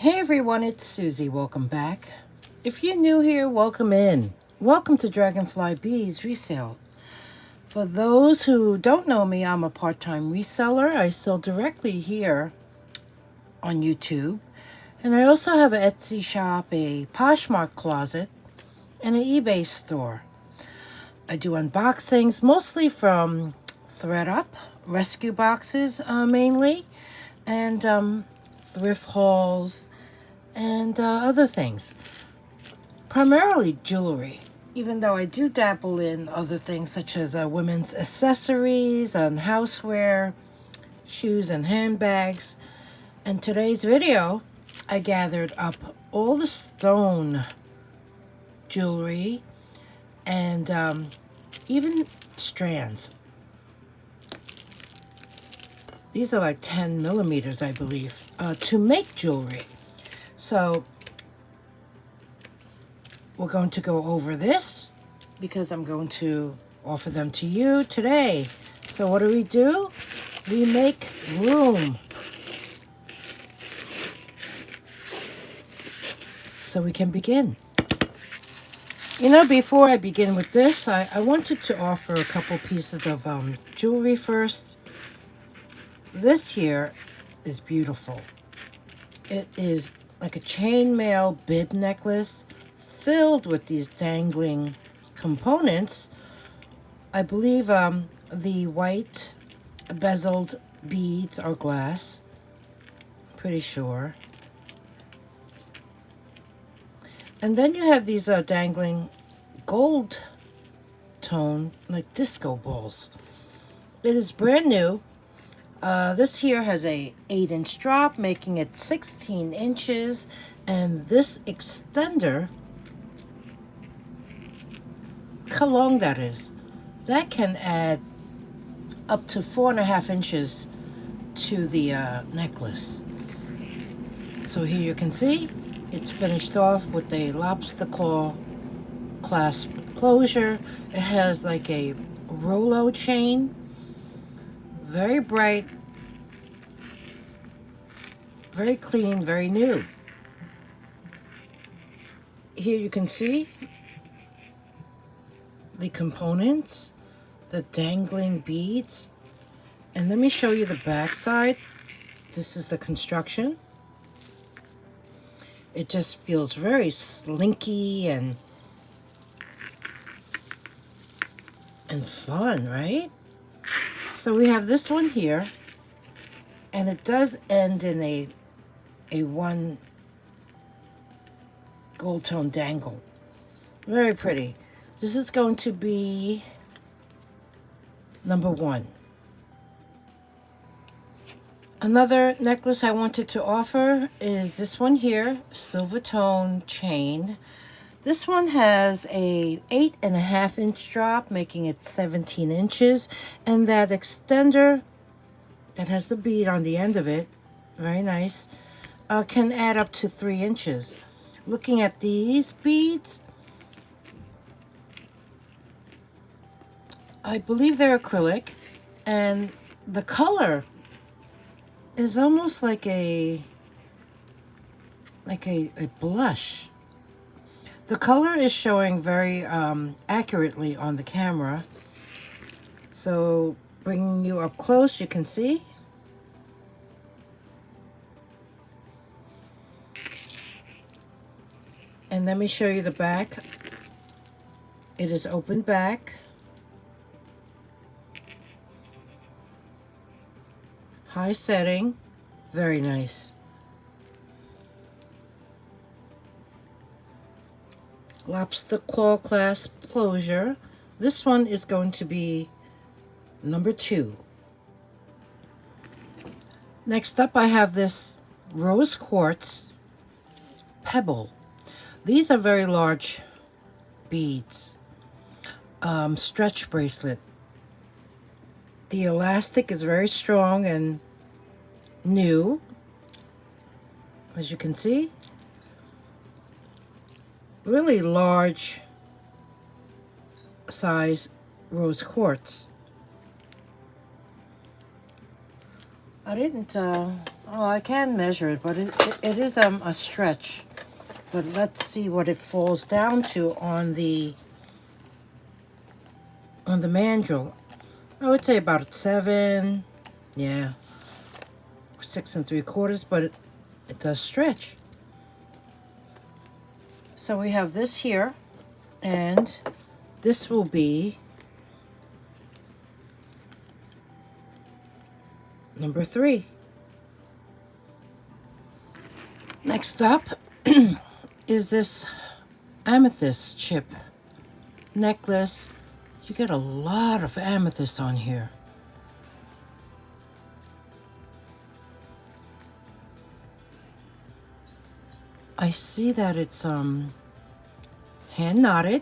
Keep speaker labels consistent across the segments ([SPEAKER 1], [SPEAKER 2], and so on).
[SPEAKER 1] Hey everyone, it's Susie. Welcome back. If you're new here, welcome in. Welcome to dragonflybeez resale. For those who don't know me, I'm a part-time reseller. I sell directly here on YouTube. And I also have an Etsy shop, a Poshmark closet, and an eBay store. I do unboxings, mostly from ThredUp, rescue boxes mainly, and thrift hauls, and other things. Primarily jewelry, even though I do dabble in other things such as women's accessories and houseware, shoes and handbags. In today's video, I gathered up all the stone jewelry and even strands. These are like 10 millimeters, I believe, to make jewelry. So we're going to go over this because I'm going to offer them to you today. So what do? We make room so we can begin. You know, before I begin with this, I wanted to offer a couple pieces of jewelry first. This here is beautiful. It is like a chainmail bib necklace filled with these dangling components. I believe the white bezeled beads are glass. Pretty sure. And then you have these dangling gold tone, like disco balls. It is brand new. This here has a 8-inch drop, making it 16 inches. And this extender, look how long that is. That can add up to 4.5 inches to the necklace. So here you can see, it's finished off with a lobster claw clasp closure. It has like a Rolo chain. Very bright, very clean, very new. Here you can see the components, the dangling beads. And let me show you the back side. This is the construction. It just feels very slinky and fun, right? So we have this one here, and it does end in a one gold tone dangle. Very pretty. This is going to be number 1. Another necklace I wanted to offer is this one here, silver tone chain. This one has a 8.5 inch drop, making it 17 inches. And that extender that has the bead on the end of it, very nice, can add up to 3 inches. Looking at these beads, I believe they're acrylic, and the color is almost like a blush. The color is showing very accurately on the camera. So bringing you up close, you can see. And let me show you the back. It is open back. High setting, very nice. Lobster claw clasp closure. This one is going to be number 2. Next up, I have this rose quartz pebble. These are very large beads. Stretch bracelet. The elastic is very strong and new, as you can see. Really large size rose quartz. I Well, I can measure it, but it is a stretch. But let's see what it falls down to on the mandrel. I would say about 7, yeah, 6 3/4, but it does stretch. So we have this here, and this will be number 3. Next up is this amethyst chip necklace. You get a lot of amethyst on here. I see that it's hand knotted,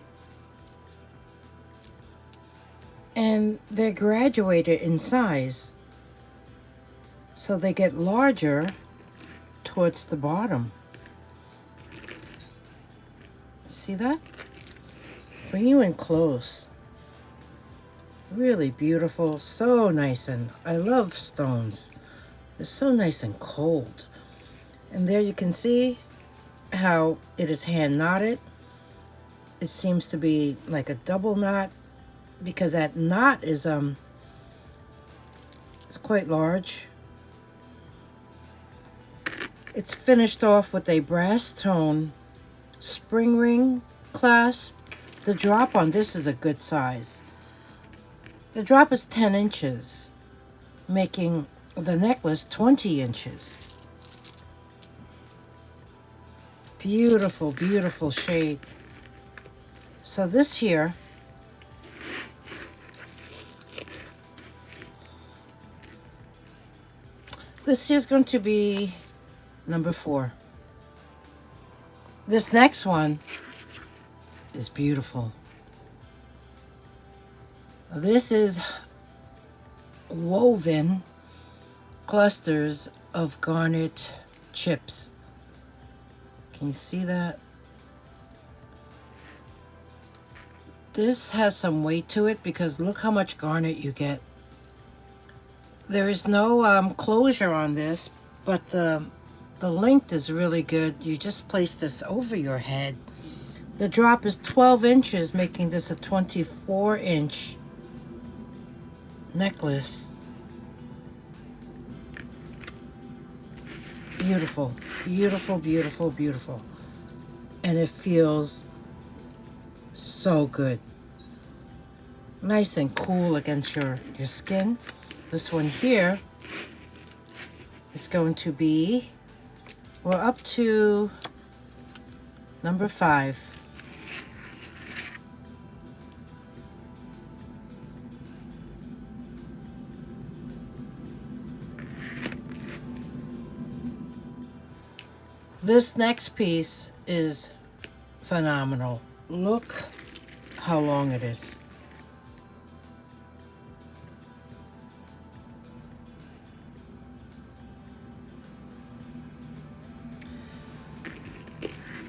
[SPEAKER 1] and they're graduated in size, so they get larger towards the bottom. See that? Bring you in close. Really beautiful, so nice, and I love stones. They're so nice and cold. And there you can see how it is hand knotted. It seems to be like a double knot because that knot is it's quite large. It's finished off with a brass tone spring ring clasp. The drop on this is a good size. The drop is 10 inches, making the necklace 20 inches. Beautiful, beautiful shade. So this here is going to be number 4. This next one is beautiful. This is woven clusters of garnet chips. Can you see that? This has some weight to it because look how much garnet you get. There is no closure on this, but the length is really good. You just place this over your head. The drop is 12 inches, making this a 24-inch necklace. Beautiful, beautiful, beautiful, beautiful. And it feels so good. Nice and cool against your skin. This one here is going to be, we're up to number 5. This next piece is phenomenal. Look how long it is.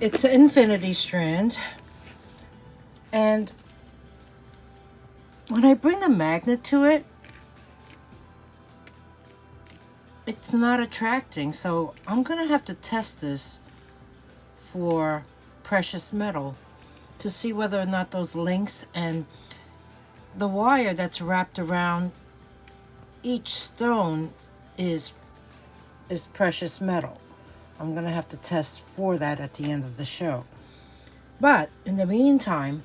[SPEAKER 1] It's an infinity strand, and when I bring the magnet to it, it's not attracting, so I'm gonna have to test this for precious metal to see whether or not those links and the wire that's wrapped around each stone is precious metal. I'm gonna have to test for that at the end of the show. But in the meantime,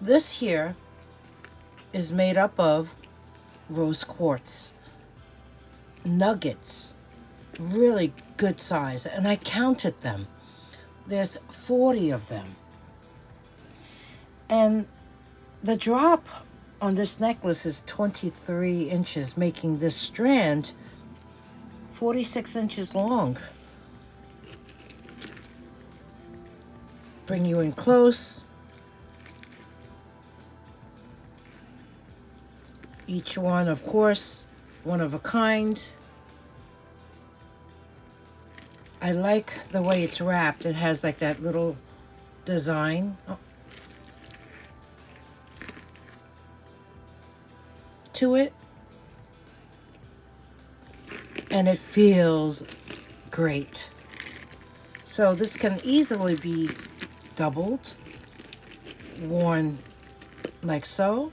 [SPEAKER 1] this here is made up of rose quartz nuggets, really good size, and I counted them. There's 40 of them. And the drop on this necklace is 23 inches, making this strand 46 inches long. Bring you in close. Each one, of course, one of a kind. I like the way it's wrapped. It has like that little design to it. And it feels great. So this can easily be doubled, worn like so.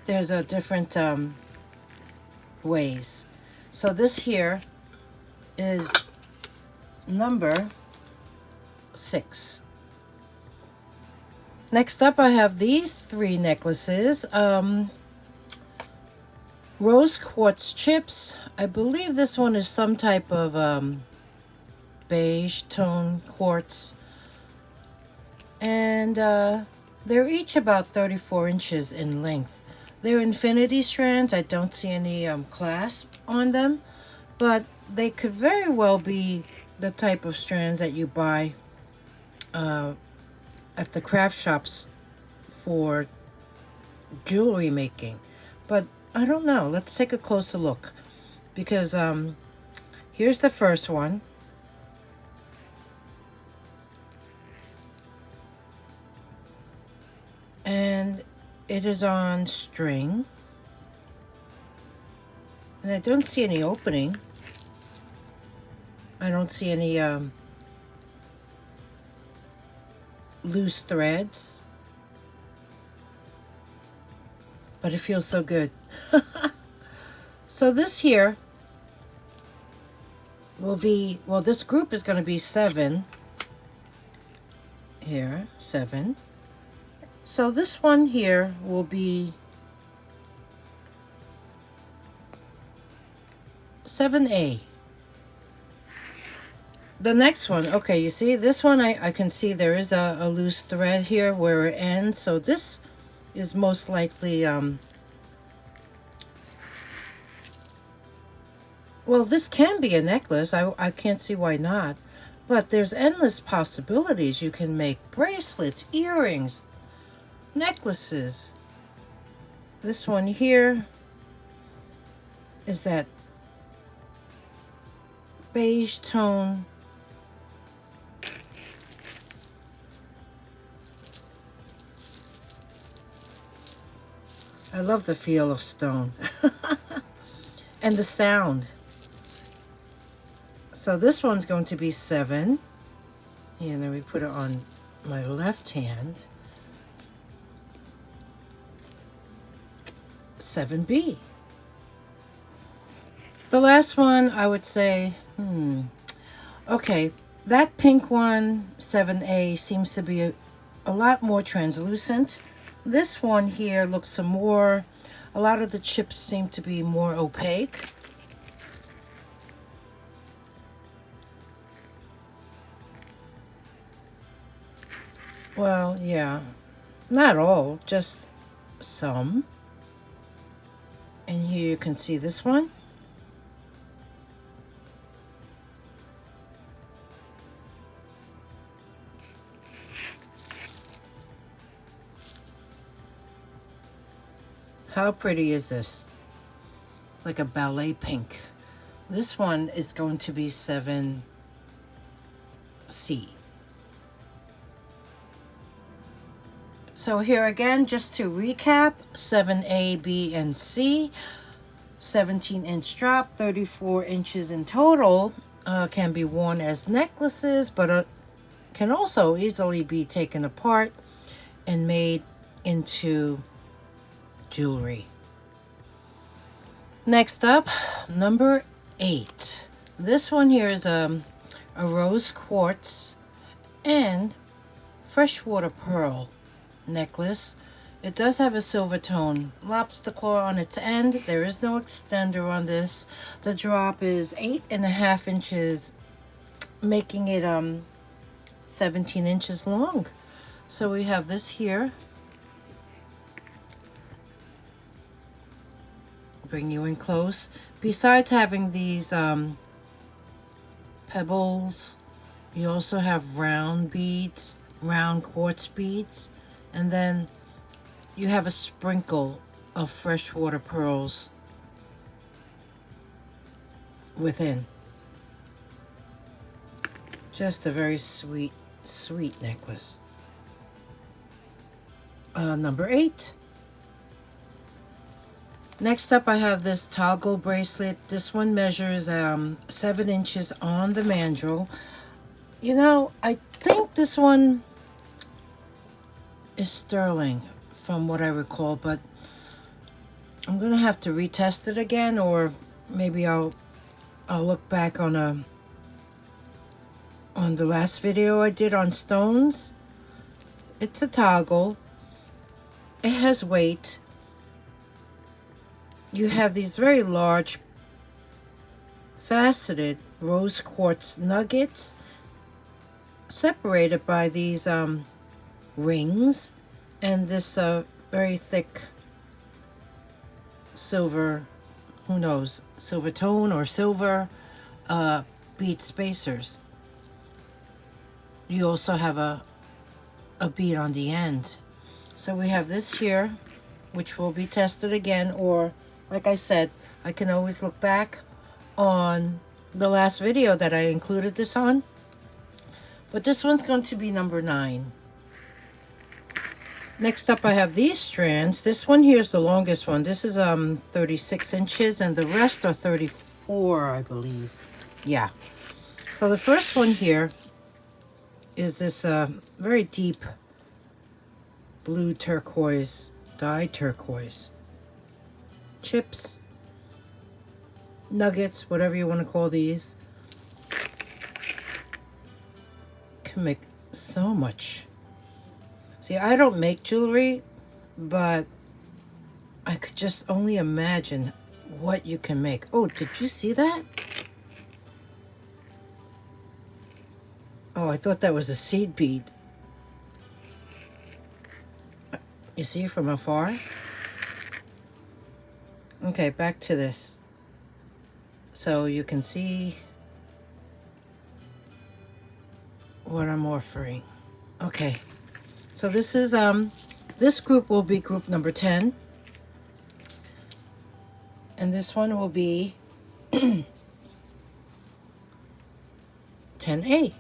[SPEAKER 1] There's a different ways. So this here is number 6. Next up, I have these 3 necklaces. Rose quartz chips. I believe this one is some type of beige tone quartz. And they're each about 34 inches in length. They're infinity strands. I don't see any clasp on them, but they could very well be the type of strands that you buy at the craft shops for jewelry making. But I don't know. Let's take a closer look, because here's the first one. And it is on string. And I don't see any opening. I don't see any loose threads. But it feels so good. So this here will be, well, this group is going to be 7. Here, 7. So this one here will be 7A. The next one, okay, you see this one, I can see there is a loose thread here where it ends. So this is most likely, well, this can be a necklace. I can't see why not. But there's endless possibilities. You can make bracelets, earrings, necklaces. This one here is that beige tone. I love the feel of stone and the sound. So this one's going to be 7. And then we put it on my left hand. 7B. The last one, I would say, okay, that pink one, 7A, seems to be a lot more translucent. This one here looks some more, a lot of the chips seem to be more opaque. Well, yeah, not all, just some. And here you can see this one. How pretty is this? It's like a ballet pink. This one is going to be 7C. So here again, just to recap, 7A, B, and C, 17-inch drop, 34 inches in total, can be worn as necklaces, but can also easily be taken apart and made into jewelry. Next up, number 8. This one here is a rose quartz and freshwater pearl necklace. It does have a silver tone lobster claw on its end. There is no extender on this. The drop is 8.5 inches, making it 17 inches long. So we have this here. Bring you in close. Besides having these pebbles, you also have round beads, round quartz beads, and then you have a sprinkle of freshwater pearls within. Just a very sweet, sweet necklace. Number 8. Next up, I have this toggle bracelet. This one measures 7 inches on the mandrel. You know, I think this one is sterling from what I recall, but I'm gonna have to retest it again, or maybe I'll look back on the last video I did on stones. It's a toggle. It has weight. You have these very large faceted rose quartz nuggets separated by these rings and this very thick silver, who knows, silver tone or silver bead spacers. You also have a bead on the end. So we have this here, which will be tested again, or like I said, I can always look back on the last video that I included this on. But this one's going to be number 9. Next up, I have these strands. This one here is the longest one. This is 36 inches, and the rest are 34, I believe. Yeah. So the first one here is this very deep blue turquoise, dyed turquoise. Chips, nuggets, whatever you want to call these. Can make so much. See, I don't make jewelry, but I could just only imagine what you can make. Oh, did you see that? Oh, I thought that was a seed bead. You see it from afar? Okay, back to this. So you can see what I'm offering. Okay, so this is this group will be group number 10, and this one will be 10A.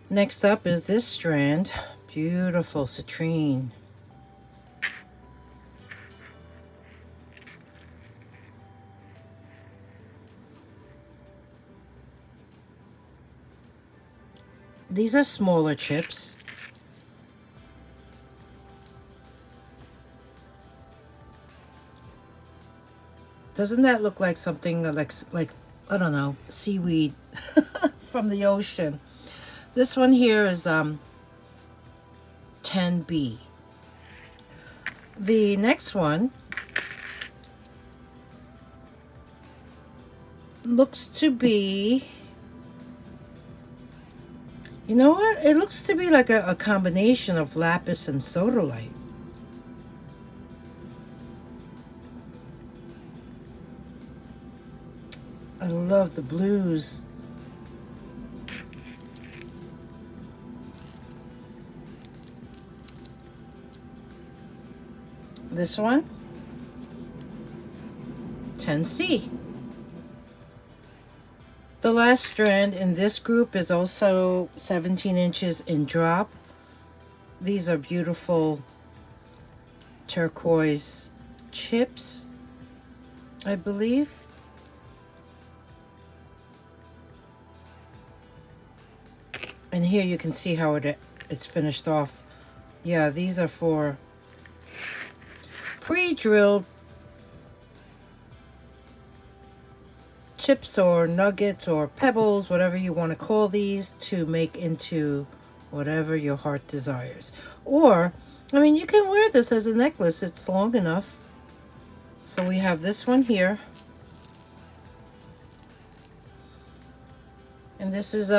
[SPEAKER 1] Next up is this strand, beautiful citrine. These are smaller chips. Doesn't that look like something like I don't know, seaweed from the ocean? This one here is 10B. The next one looks to be, you know what? It looks to be like a combination of lapis and sodalite. I love the blues. This one, 10C. The last strand in this group is also 17 inches in drop. These are beautiful turquoise chips, I believe. And here you can see how it's finished off. Yeah, these are for pre-drilled chips or nuggets or pebbles, whatever you want to call these, to make into whatever your heart desires. Or, I mean, you can wear this as a necklace. It's long enough. So we have this one here. And this is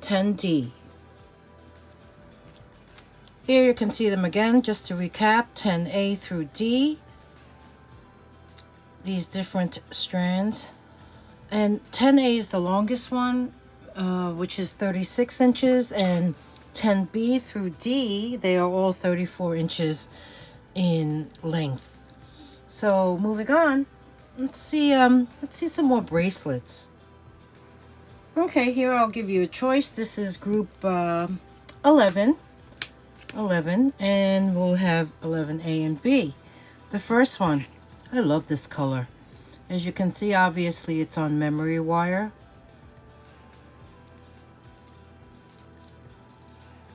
[SPEAKER 1] 10D. Here you can see them again, just to recap, 10A through D. These different strands. And 10A is the longest one, which is 36 inches, and 10B through D, they are all 34 inches in length. So moving on, let's see some more bracelets. Okay, here I'll give you a choice. This is group 11. 11, and we'll have 11A and B. The first one, I love this color. As you can see, obviously it's on memory wire.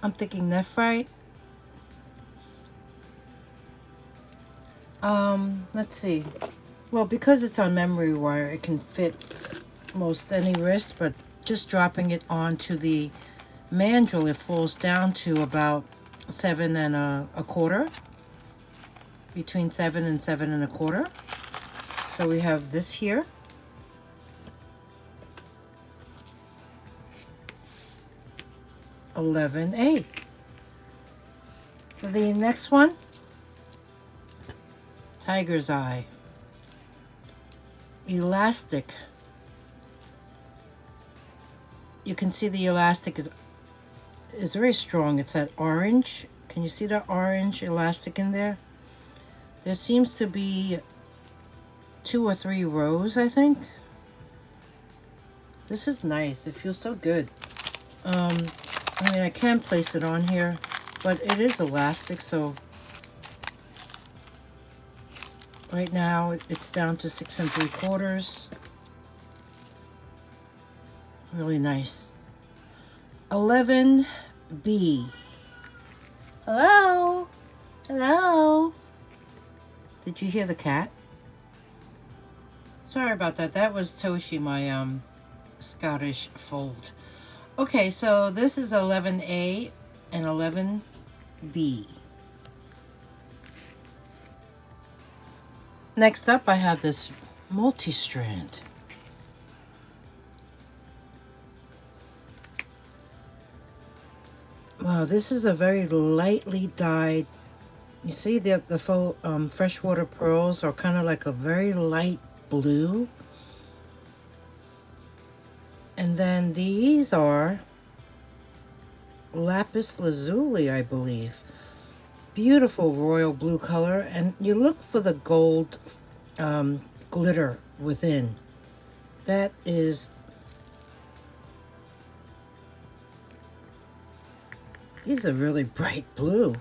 [SPEAKER 1] I'm thinking nephrite. Let's see. Well, because it's on memory wire, it can fit most any wrist, but just dropping it onto the mandrel, it falls down to about 7 and a quarter. Between 7 and 7 and a quarter. So we have this here. $11A. The next one, Tiger's Eye. Elastic. You can see the elastic is very strong. It's that orange. Can you see that orange elastic in there? There seems to be 2 or 3 rows, I think. This is nice. It feels so good. I mean, I can place it on here, but it is elastic, so right now it's down to 6 3/4. Really nice. 11B. Hello? Hello? Did you hear the cat? Sorry about that. That was Toshi, my Scottish fold. Okay, so this is 11A and 11B. Next up, I have this multi-strand. Wow, this is a very lightly dyed. You see the faux freshwater pearls are kind of like a very light blue. And then these are lapis lazuli, I believe. Beautiful royal blue color. And you look for the gold glitter within. That is... These are really bright blue.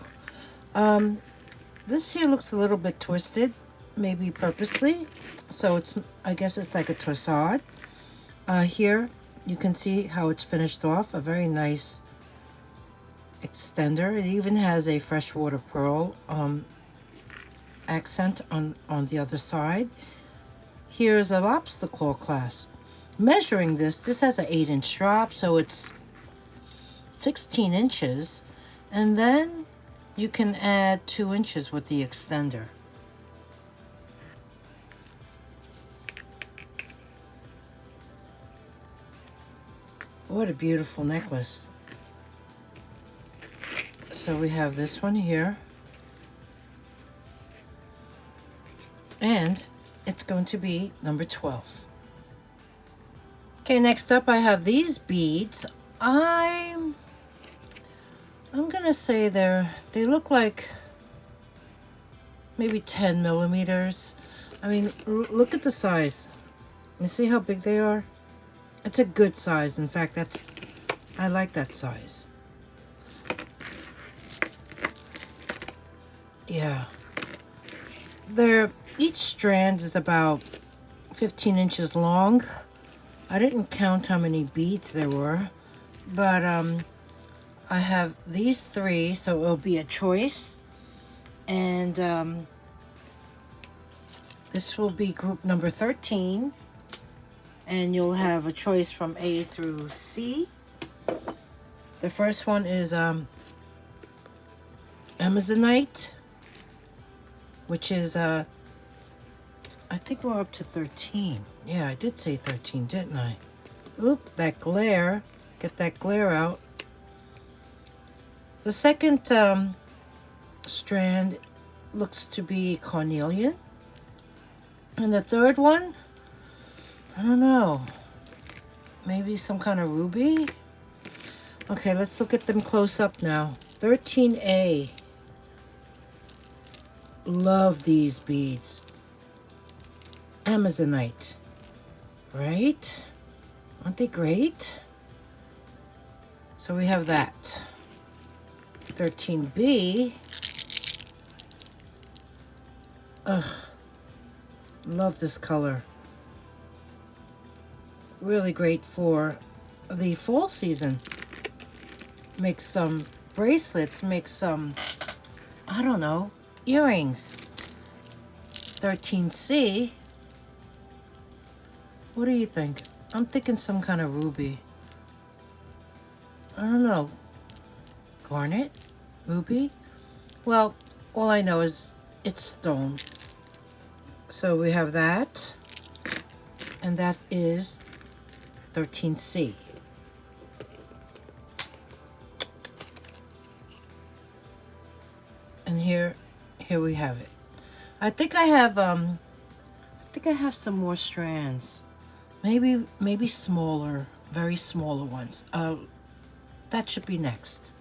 [SPEAKER 1] This here looks a little bit twisted, maybe purposely. So it's, I guess it's like a torsade. Here you can see how it's finished off. A very nice extender. It even has a freshwater pearl accent on the other side. Here's a lobster claw clasp. Measuring this has an 8-inch drop, so it's 16 inches. And then you can add 2 inches with the extender. What a beautiful necklace. So we have this one here. And it's going to be number 12. Okay, next up I have these beads. I'm gonna say they look like maybe 10 millimeters. I mean, look at the size. You see how big they are? It's a good size. In fact, I like that size. Yeah. Each strand is about 15 inches long. I didn't count how many beads there were, but I have these 3, so it'll be a choice. And this will be group number 13. And you'll have a choice from A through C. The first one is Amazonite, which is, I think we're up to 13. Yeah, I did say 13, didn't I? Oop, that glare. Get that glare out. The second strand looks to be cornelian. And the third one, I don't know. Maybe some kind of ruby? Okay, let's look at them close up now. 13A. Love these beads. Amazonite. Right? Aren't they great? So we have that. 13B. Ugh, love this color. Really great for the fall season. Make some bracelets, make some, I don't know, earrings. 13C. What do you think? I'm thinking some kind of ruby. I don't know. Garnet? Ruby? Well, all I know is it's stone. So we have that. And that is 13C. And here we have it. I think I have some more strands. Maybe smaller, very smaller ones. That should be next.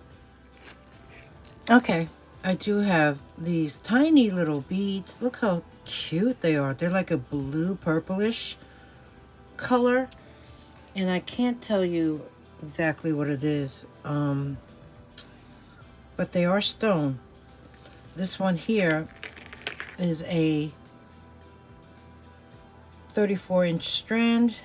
[SPEAKER 1] Okay, I do have these tiny little beads. Look how cute they are. They're like a blue purplish color, and I can't tell you exactly what it is, but they are stone. This one here is a 34-inch strand.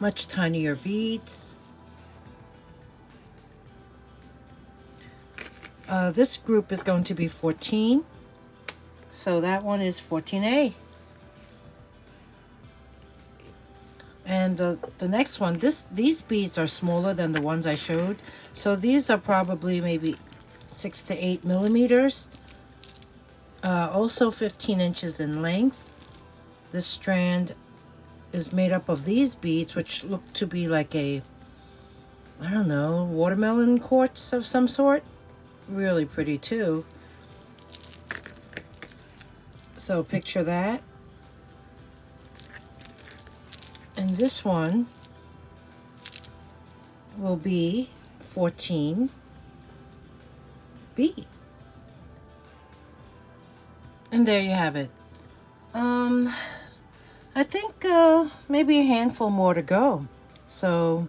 [SPEAKER 1] Much tinier beads. This group is going to be 14. So that one is 14A. And the next one, these beads are smaller than the ones I showed. So these are probably maybe 6 to 8 millimeters. Also 15 inches in length. This strand is made up of these beads, which look to be like a, I don't know, watermelon quartz of some sort. Really pretty too. So picture that. And this one will be 14B. And there you have it. I think maybe a handful more to go. So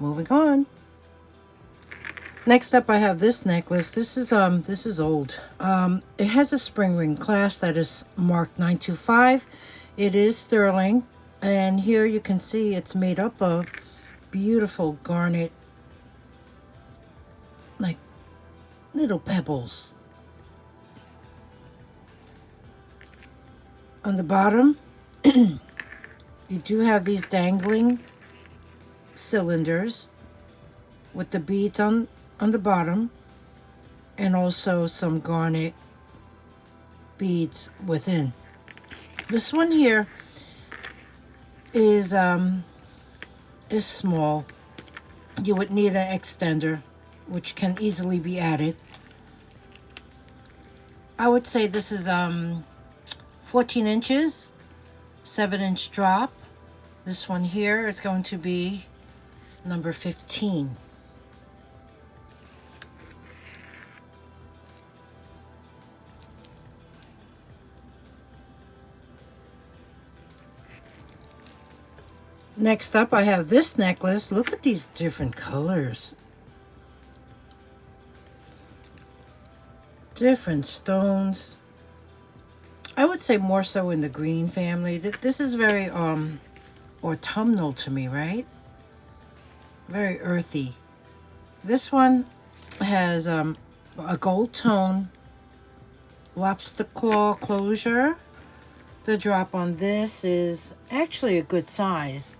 [SPEAKER 1] moving on. Next up, I have this necklace. This is old. It has a spring ring clasp that is marked 925. It is sterling, and here you can see it's made up of beautiful garnet, like little pebbles. On the bottom, you do have these dangling cylinders with the beads on the bottom, and also some garnet beads within. This one here is small. You would need an extender, which can easily be added. I would say this is 14 inches, 7-inch drop. This one here is going to be number 15. Next up, I have this necklace. Look at these different colors. Different stones. I would say more so in the green family. This is very autumnal to me, right? Very earthy. This one has a gold tone, lobster claw closure. The drop on this is actually a good size.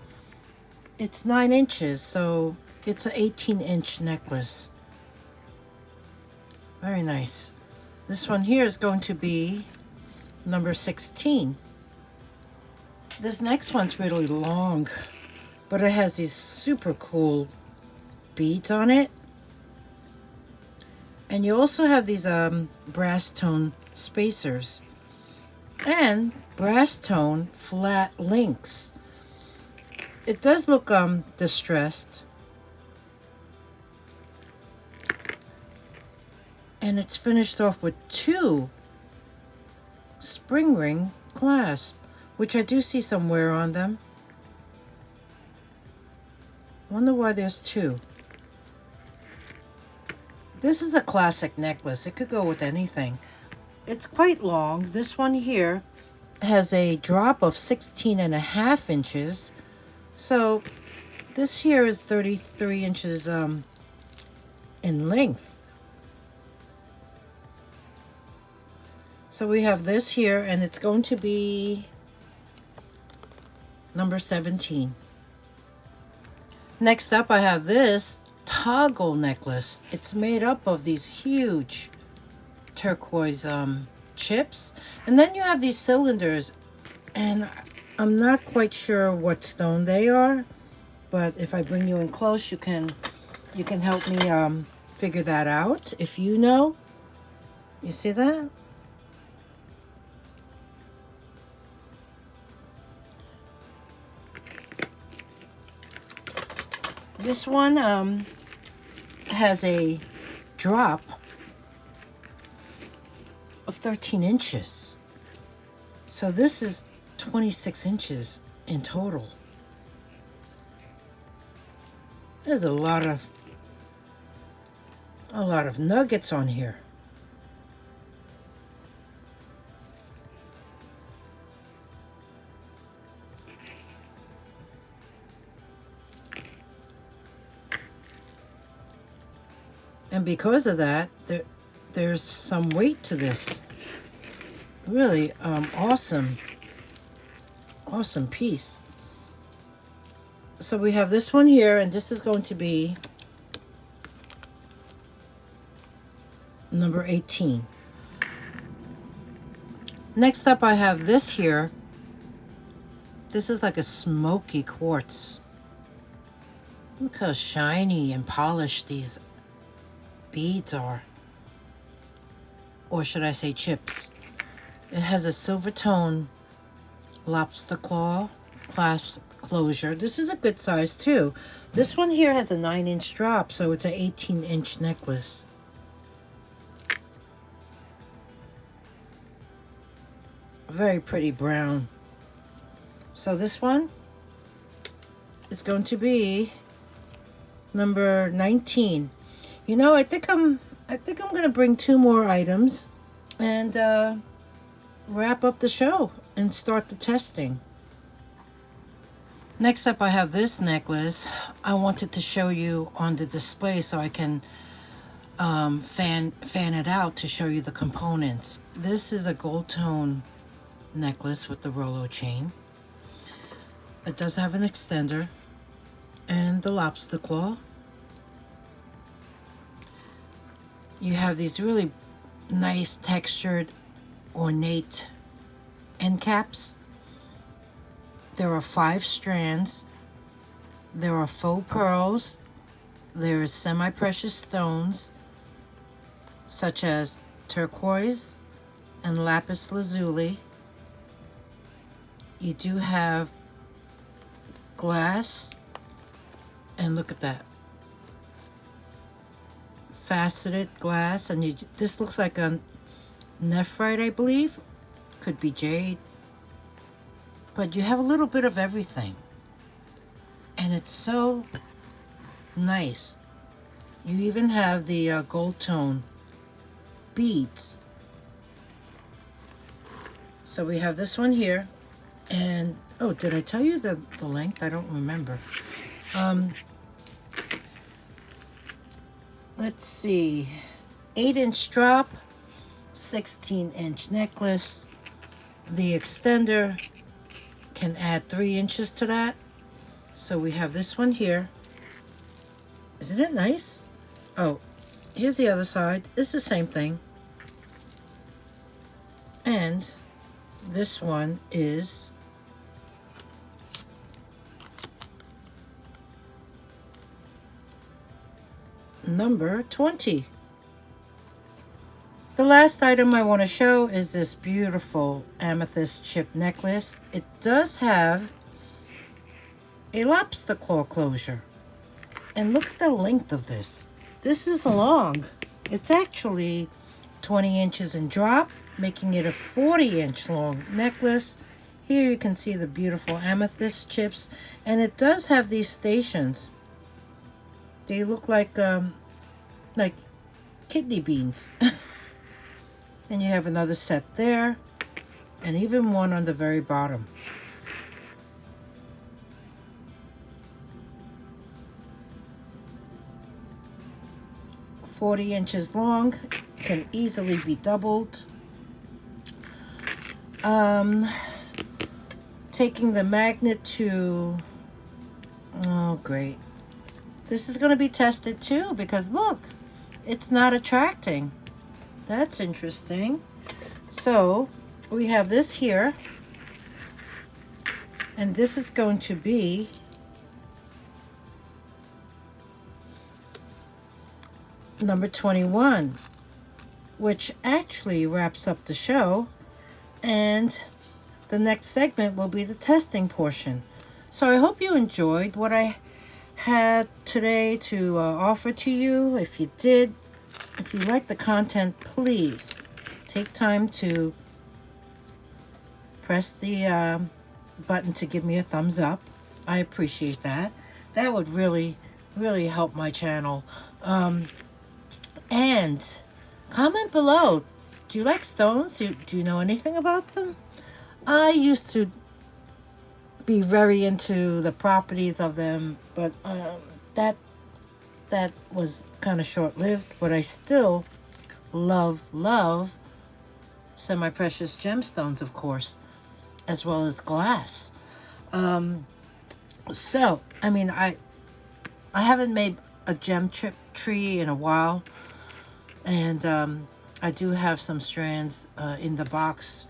[SPEAKER 1] It's 9 inches, so it's an 18-inch necklace. Very nice. This one here is going to be number 16. This next one's really long, but it has these super cool beads on it. And you also have these brass tone spacers and brass tone flat links. It does look distressed, and it's finished off with 2 spring ring clasps, which I do see some wear on them. Wonder why there's two. This is a classic necklace. It could go with anything. It's quite long. This one here has a drop of 16.5 inches. So this here is 33 inches in length. So we have this here, and it's going to be number 17. Next up, I have this toggle necklace. It's made up of these huge turquoise chips, and then you have these cylinders, and I'm not quite sure what stone they are, but if I bring you in close, you can help me figure that out if you know. You see that? This one has a drop of 13 inches. So this is 26 inches in total. There's a lot of nuggets on here. And because of that, there's some weight to this. Really awesome piece. So we have this one here, and this is going to be number 18. Next up, I have this here. This is like a smoky quartz. Look how shiny and polished these beads are, or should I say chips. It has a silver tone lobster claw clasp closure. This is a good size too. This one here has a 9-inch drop, so it's an 18-inch necklace. Very pretty brown. So this one is going to be number 19. You know, I think I'm gonna bring 2 more items and wrap up the show and start the testing. Next up, I have this necklace. I wanted to show you on the display so I can fan it out to show you the components. This is a gold tone necklace with the Rolo chain. It does have an extender and the lobster claw. You have these really nice textured, ornate end caps. There are 5 strands. There are faux pearls. There is semi-precious stones, such as turquoise and lapis lazuli. You do have glass, and look at that. Faceted glass, and this looks like a nephrite, I believe. Could be jade. But you have a little bit of everything. And it's so nice. You even have the gold tone beads. So we have this one here. And, oh, did I tell you the length? I don't remember. Let's see, 8-inch drop, 16-inch necklace. The extender can add 3 inches to that. So we have this one here. Isn't it nice? Oh, here's the other side. It's the same thing. And this one is number 20. The last item I want to show is this beautiful amethyst chip necklace. It does have a lobster claw closure. And look at the length of this. This is long. It's actually 20 inches in drop, making it a 40-inch long necklace. Here you can see the beautiful amethyst chips, and it does have these stations They look like kidney beans. And you have another set there, and even one on the very bottom. "40 inches long," can easily be doubled. Taking the magnet to, oh great, this is going to be tested too, because look, it's not attracting. That's interesting. So we have this here, and this is going to be number 21, which actually wraps up the show, and the next segment will be the testing portion. So I hope you enjoyed what I had today to offer to you. If you did, if you like the content, please take time to press the button to give me a thumbs up. I appreciate that. That would really, really help my channel. And comment below. Do you like stones? Do you know anything about them? I used to be very into the properties of them, but that was kind of short-lived. But I still love semi-precious gemstones, of course, as well as glass. So I mean, I haven't made a gem tree in a while, and I do have some strands in the box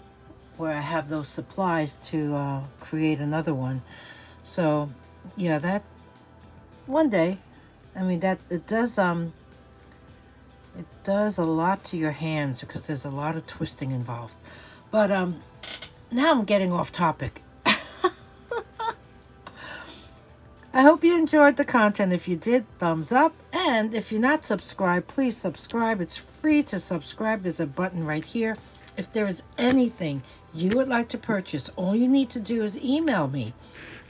[SPEAKER 1] where I have those supplies to create another one. So yeah, that one day, I mean, that it does a lot to your hands, because there's a lot of twisting involved. But now I'm getting off topic. I hope you enjoyed the content. If you did, thumbs up. And if you're not subscribed, please subscribe. It's free to subscribe. There's a button right here. If there is anything you would like to purchase, all you need to do is email me.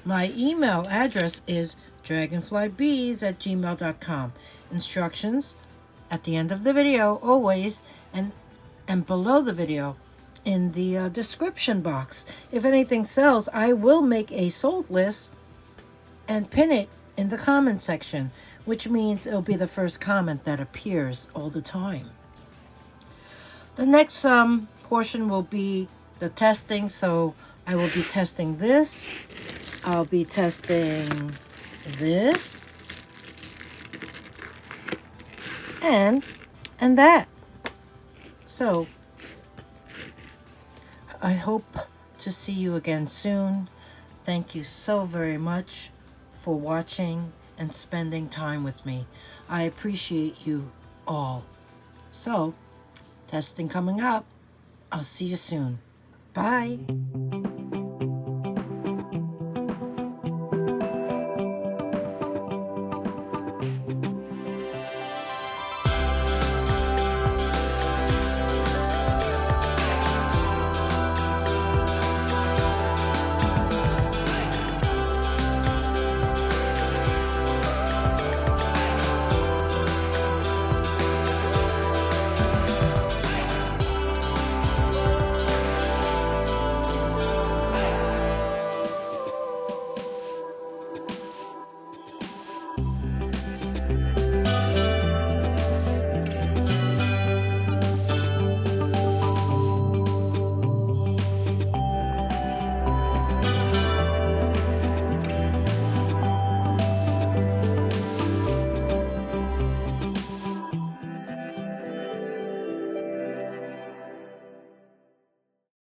[SPEAKER 1] My email address is dragonflybeez@gmail.com. Instructions at the end of the video, always, and below the video in the description box. If anything sells, I will make a sold list and pin it in the comment section, which means it'll be the first comment that appears all the time. The next portion will be the testing. So I will be testing this. I'll be testing this. And that. So I hope to see you again soon. Thank you so very much for watching and spending time with me. I appreciate you all. So, testing coming up. I'll see you soon. Bye.